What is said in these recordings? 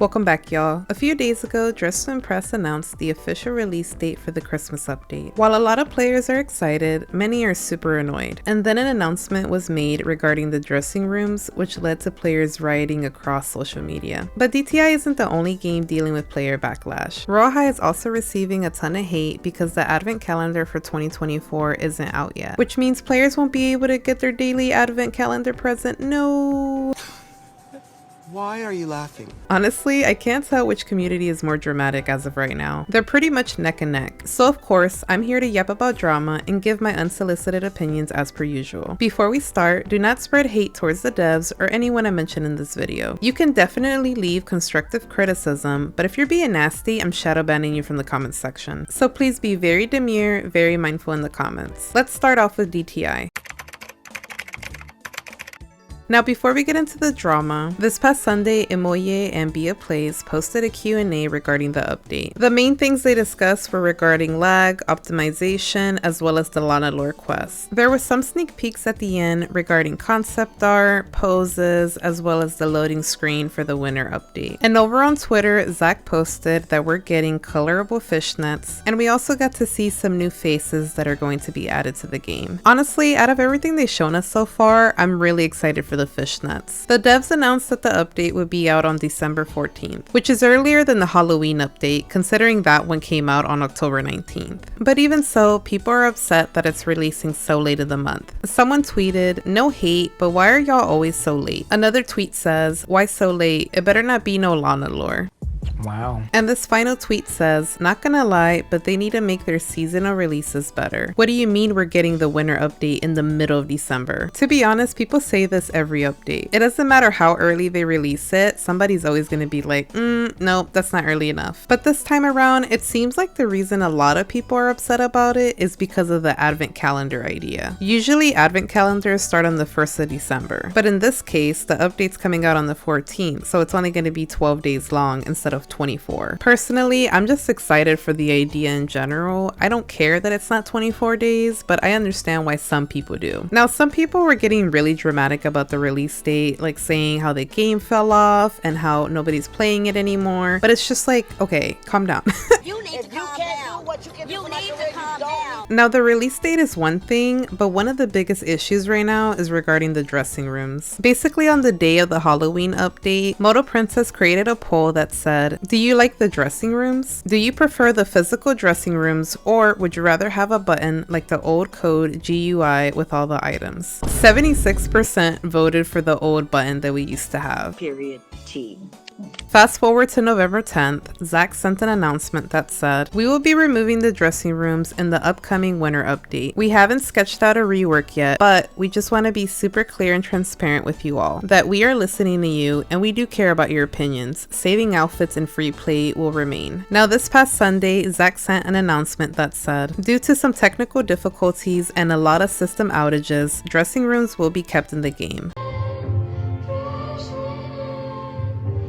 Welcome back, y'all. A few days ago, Dress to Impress announced the official release date for the Christmas update. While a lot of players are excited, many are super annoyed. And then an announcement was made regarding the dressing rooms, which led to players rioting across social media. But DTI isn't the only game dealing with player backlash. Royale High is also receiving a ton of hate because the advent calendar for 2024 isn't out yet, which means players won't be able to get their daily advent calendar present. No. Why are you laughing? Honestly, I can't tell which community is more dramatic as of right now. They're pretty much neck and neck. So of course, I'm here to yap about drama and give my unsolicited opinions as per usual. Before we start, do not spread hate towards the devs or anyone I mention in this video. You can definitely leave constructive criticism, but if you're being nasty, I'm shadow banning you from the comments section. So please be very demure, very mindful in the comments. Let's start off with DTI. Now before we get into the drama, this past Sunday, Emoye and Bia Plays posted a Q&A regarding the update. The main things they discussed were regarding lag, optimization, as well as the Lana lore quests. There were some sneak peeks at the end regarding concept art, poses, as well as the loading screen for the winter update. And over on Twitter, Zach posted that we're getting colorable fishnets, and we also got to see some new faces that are going to be added to the game. Honestly, out of everything they've shown us so far, I'm really excited for the fishnets. The devs announced that the update would be out on December 14th, which is earlier than the Halloween update, considering that one came out on October 19th. But even so, people are upset that it's releasing so late in the month. Someone tweeted, "No hate, but why are y'all always so late?" Another tweet says, "Why so late? It better not be no Lana lore." Wow. And this final tweet says, "Not gonna lie, but they need to make their seasonal releases better. What do you mean we're getting the winter update in the middle of December?" To be honest, people say this every update. It doesn't matter how early they release it, somebody's always gonna be like, nope, that's not early enough. But this time around, it seems like the reason a lot of people are upset about it is because of the advent calendar idea. Usually advent calendars start on the 1st of December, but in this case, the update's coming out on the 14th, so it's only gonna be 12 days long instead of 24. Personally, I'm just excited for the idea in general. I don't care that it's not 24 days, but I understand why some people do. Now, some people were getting really dramatic about the release date, like saying how the game fell off and how nobody's playing it anymore, but it's just like, okay, calm down. You need to calm down. You need to calm down. Now, the release date is one thing, but one of the biggest issues right now is regarding the dressing rooms. Basically, on the day of the Halloween update, Moto Princess created a poll that said, "Do you like the dressing rooms? Do you prefer the physical dressing rooms, or would you rather have a button like the old code GUI with all the items?" 76% voted for the old button that we used to have. Period. T. Fast forward to November 10th, Zach sent an announcement that said, "We will be removing the dressing rooms in the upcoming winter update. We haven't sketched out a rework yet, but we just want to be super clear and transparent with you all, that we are listening to you and we do care about your opinions. Saving outfits and free play will remain." Now this past Sunday, Zach sent an announcement that said, "Due to some technical difficulties and a lot of system outages, dressing rooms will be kept in the game.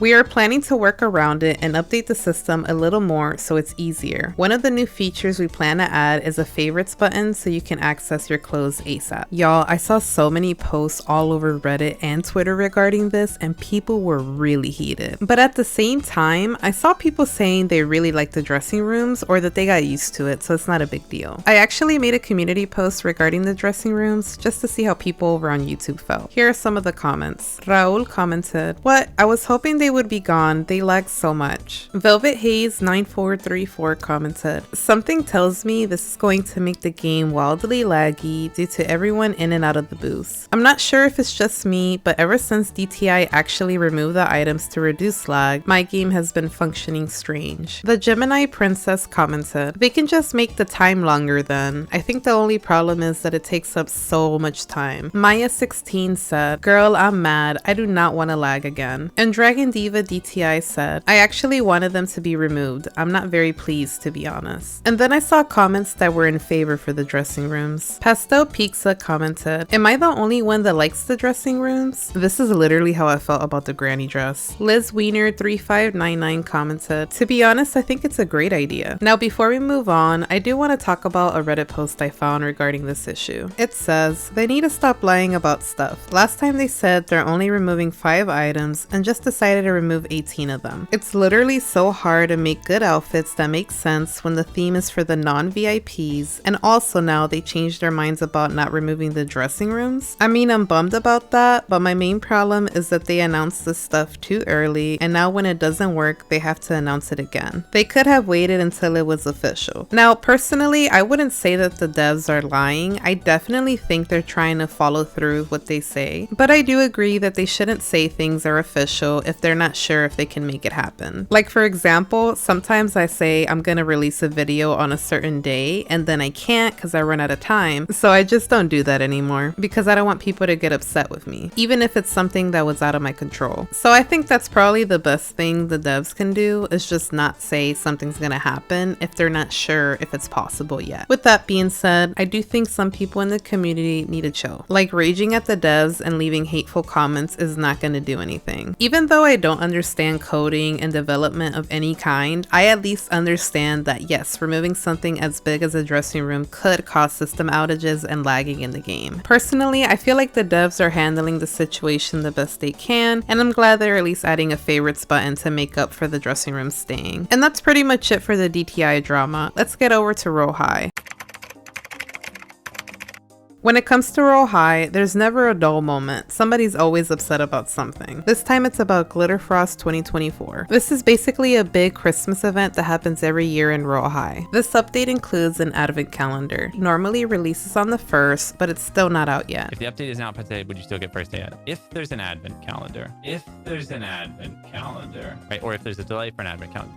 We are planning to work around it and update the system a little more so it's easier. One of the new features we plan to add is a favorites button so you can access your clothes ASAP." Y'all, I saw so many posts all over Reddit and Twitter regarding this, and people were really heated. But at the same time, I saw people saying they really like the dressing rooms or that they got used to it, so it's not a big deal. I actually made a community post regarding the dressing rooms just to see how people over on YouTube felt. Here are some of the comments. Raul commented, "What? I was hoping they would be gone. They lag so much." Velvet Haze 9434 commented, "Something tells me this is going to make the game wildly laggy due to everyone in and out of the booth. I'm not sure if it's just me, but ever since DTI actually removed the items to reduce lag, my game has been functioning strange." The Gemini Princess commented, "They can just make the time longer then. I think the only problem is that it takes up so much time." Maya 16 said, "Girl, I'm mad. I do not want to lag again." And Dragon Diva DTI said, "I actually wanted them to be removed. I'm not very pleased, to be honest." And then I saw comments that were in favor for the dressing rooms. Pastel Pizza commented, "Am I the only one that likes the dressing rooms? This is literally how I felt about the granny dress." Liz Wiener 3599 commented, "To be honest, I think it's a great idea." Now before we move on, I do want to talk about a Reddit post I found regarding this issue. It says, "They need to stop lying about stuff. Last time they said they're only removing 5 items and just decided to remove 18 of them. It's literally so hard to make good outfits that make sense when the theme is for the non-VIPs, and also now they changed their minds about not removing the dressing rooms. I mean, I'm bummed about that, but my main problem is that they announced this stuff too early, and now when it doesn't work, they have to announce it again. They could have waited until it was official. Now, personally, I wouldn't say that the devs are lying. I definitely think they're trying to follow through with what they say, but I do agree that they shouldn't say things are official if they're not sure if they can make it happen. Like, for example, sometimes I say I'm gonna release a video on a certain day and then I can't because I run out of time, so I just don't do that anymore because I don't want people to get upset with me, even if it's something that was out of my control. So I think that's probably the best thing the devs can do, is just not say something's gonna happen if they're not sure if it's possible yet. With that being said, I do think some people in the community need to chill. Like, raging at the devs and leaving hateful comments is not gonna do anything. Even though I don't understand coding and development of any kind, I at least understand that yes, removing something as big as a dressing room could cause system outages and lagging in the game. Personally, I feel like the devs are handling the situation the best they can, and I'm glad they're at least adding a favorites button to make up for the dressing room staying. And that's pretty much it for the DTI drama. Let's get over to Royale High. When it comes to Royale High, there's never a dull moment. Somebody's always upset about something. This time it's about Glitterfrost 2024. This is basically a big Christmas event that happens every year in Royale High. This update includes an advent calendar. Normally releases on the 1st, but it's still not out yet. If the update isn't out per se, would you still get first day out? If there's an advent calendar. If there's an advent calendar. Right, or if there's a delay for an advent calendar.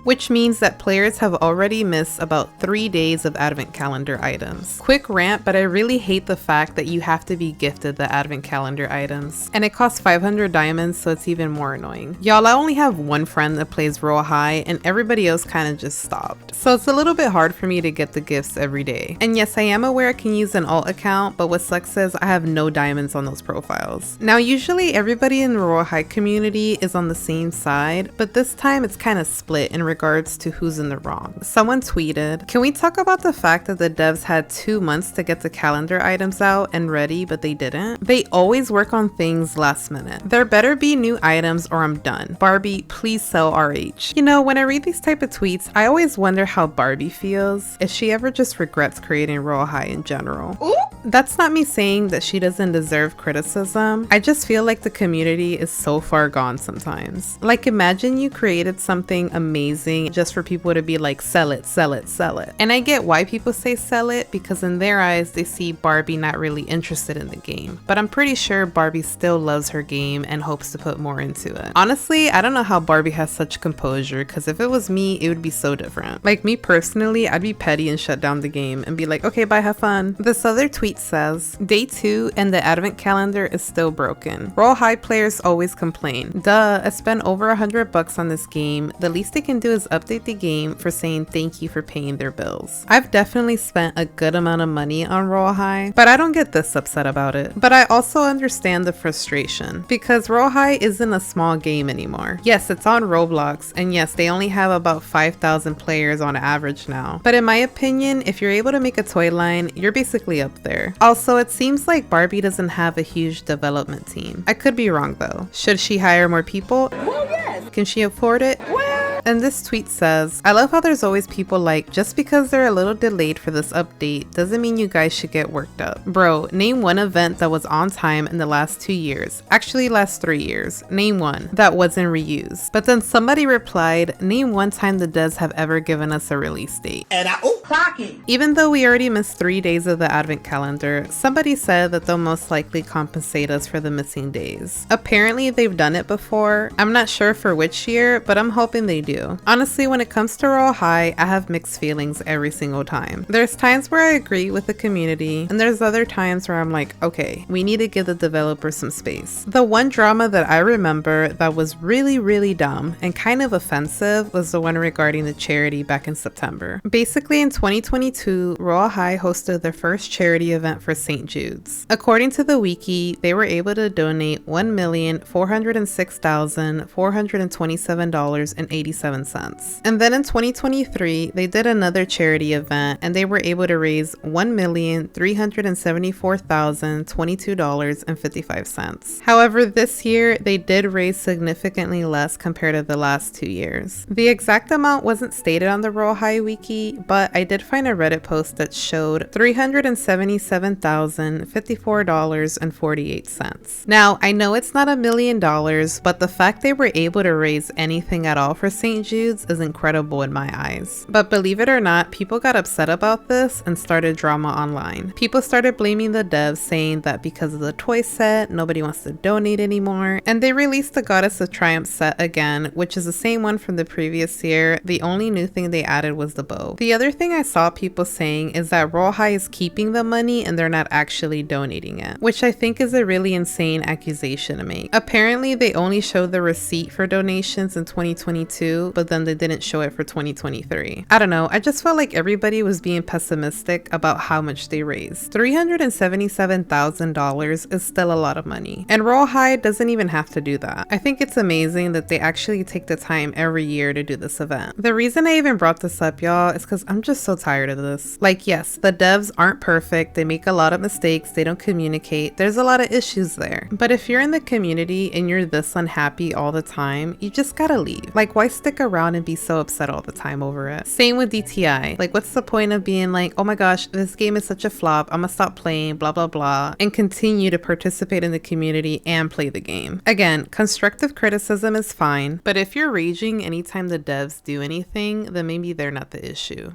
Which means that players have already missed about 3 days of advent calendar items. Quick rant, but I really hate the fact that you have to be gifted the advent calendar items. And it costs 500 diamonds, so it's even more annoying. Y'all, I only have one friend that plays Royale High, and everybody else kind of just stopped. So it's a little bit hard for me to get the gifts every day. And yes, I am aware I can use an alt account, but what sucks is I have no diamonds on those profiles. Now, usually everybody in the Royale High community is on the same side, but this time it's kind of split in regards to who's in the wrong. Someone tweeted, "Can we talk about the fact that the devs had 2 months to get the calendar items out and ready, but they didn't? They always work on things last minute. There better be new items or I'm done. Barbie, please sell RH." You know, when I read these type of tweets, I always wonder how Barbie feels, if she ever just regrets creating Royale High in general. Ooh. That's not me saying that she doesn't deserve criticism. I just feel like the community is so far gone sometimes. Like, imagine you created something amazing just for people to be like, sell it, sell it, sell it. And I get why people say sell it, because in their eyes, they see Barbie not really interested in the game. But I'm pretty sure Barbie still loves her game and hopes to put more into it. Honestly, I don't know how Barbie has such composure, because if it was me, it would be so different. Like, me personally, I'd be petty and shut down the game and be like, okay, bye, have fun. This other tweet says, "Day 2 and the advent calendar is still broken. Royale High players always complain. Duh, I spent over $100 on this game. The least they can do is update the game for saying thank you for paying their bills." I've definitely spent a good amount of money on Royale High, but I don't get this upset about it. But I also understand the frustration, because Royale High isn't a small game anymore. Yes, it's on Roblox, and yes, they only have about 5,000 players on average now. But in my opinion, if you're able to make a toy line, you're basically up there. Also, it seems like Barbie doesn't have a huge development team. I could be wrong though. Should she hire more people? Well, yes. Can she afford it? Well. And this tweet says, "I love how there's always people like, just because they're a little delayed for this update doesn't mean you guys should get worked up. Bro, name one event that was on time in the last 2 years. Actually, last 3 years. Name one that wasn't reused." But then somebody replied, "Name one time the devs have ever given us a release date." And clocking. Even though we already missed 3 days of the advent calendar, somebody said that they'll most likely compensate us for the missing days. Apparently, they've done it before. I'm not sure for which year, but I'm hoping they do. Honestly, when it comes to Royale High, I have mixed feelings every single time. There's times where I agree with the community, and there's other times where I'm like, okay, we need to give the developers some space. The one drama that I remember that was really dumb and kind of offensive was the one regarding the charity back in September. Basically, in 2022, Royale High hosted their first charity event for St. Jude's. According to the wiki, they were able to donate $1,406,427.87. And then in 2023, they did another charity event and they were able to raise $1,374,022.55. However, this year they did raise significantly less compared to the last 2 years. The exact amount wasn't stated on the Royale High wiki, but I did find a Reddit post that showed $377,054.48. Now, I know it's not $1 million, but the fact they were able to raise anything at all for St. Jude's is incredible in my eyes. But believe it or not, people got upset about this and started drama online. People started blaming the devs, saying that because of the toy set, nobody wants to donate anymore, and they released the Goddess of Triumph set again, which is the same one from the previous year. The only new thing they added was the bow. The other thing I saw people saying is that Royale High is keeping the money and they're not actually donating it, which I think is a really insane accusation to make. Apparently, they only showed the receipt for donations in 2022, but then they didn't show it for 2023. I don't know, I just felt like everybody was being pessimistic about how much they raised. $377,000 is still a lot of money, and Royale High doesn't even have to do that. I think it's amazing that they actually take the time every year to do this event. The reason I even brought this up, y'all, is because I'm just so tired of this. Like, yes, the devs aren't perfect, they make a lot of mistakes, they don't communicate, there's a lot of issues there. But if you're in the community and you're this unhappy all the time, you just gotta leave. Like, why stick around and be so upset all the time over it? Same with DTI. Like, what's the point of being like, oh my gosh, this game is such a flop, I'm gonna stop playing, blah blah blah, and continue to participate in the community and play the game? Again, constructive criticism is fine, but if you're raging anytime the devs do anything, then maybe they're not the issue.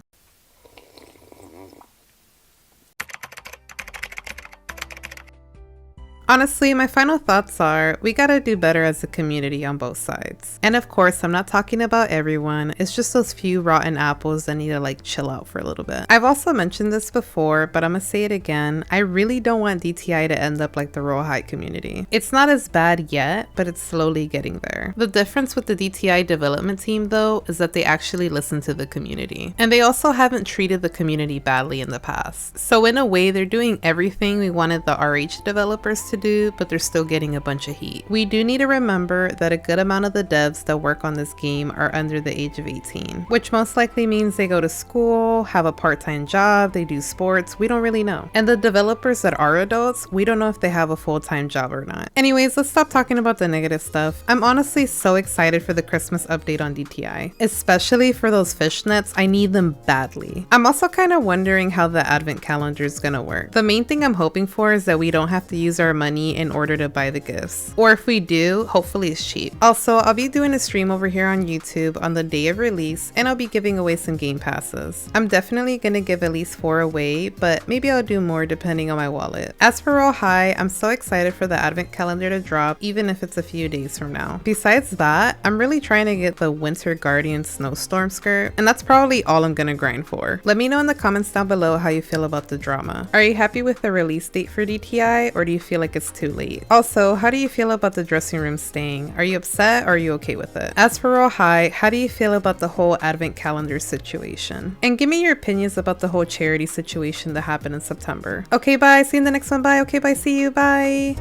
Honestly, my final thoughts are, we gotta do better as a community on both sides. And of course, I'm not talking about everyone, it's just those few rotten apples that need to like chill out for a little bit. I've also mentioned this before, but I'm gonna say it again, I really don't want DTI to end up like the Royale High community. It's not as bad yet, but it's slowly getting there. The difference with the DTI development team though, is that they actually listen to the community. And they also haven't treated the community badly in the past. So in a way, they're doing everything we wanted the RH developers to do, but they're still getting a bunch of heat. We do need to remember that a good amount of the devs that work on this game are under the age of 18, which most likely means they go to school, have a part-time job, they do sports, we don't really know. And the developers that are adults, we don't know if they have a full-time job or not. Anyways, let's stop talking about the negative stuff. I'm honestly so excited for the Christmas update on DTI, especially for those fishnets. I need them badly. I'm also kind of wondering how the advent calendar is gonna work. The main thing I'm hoping for is that we don't have to use our money in order to buy the gifts, or if we do, hopefully it's cheap. Also, I'll be doing a stream over here on YouTube on the day of release, and I'll be giving away some game passes. I'm definitely gonna give at least 4 away, but maybe I'll do more depending on my wallet. As for Royale High, I'm so excited for the advent calendar to drop, even if it's a few days from now. Besides that, I'm really trying to get the Winter Guardian Snowstorm skirt, and that's probably all I'm gonna grind for. Let me know in the comments down below how you feel about the drama. Are you happy with the release date for DTI, or do you feel like it's too late? Also, how do you feel about the dressing room staying? Are you upset or are you okay with it? As for Royale High, how do you feel about the whole advent calendar situation? And give me your opinions about the whole charity situation that happened in September. Okay, bye. See you in the next one. Bye. Okay, bye. See you. Bye.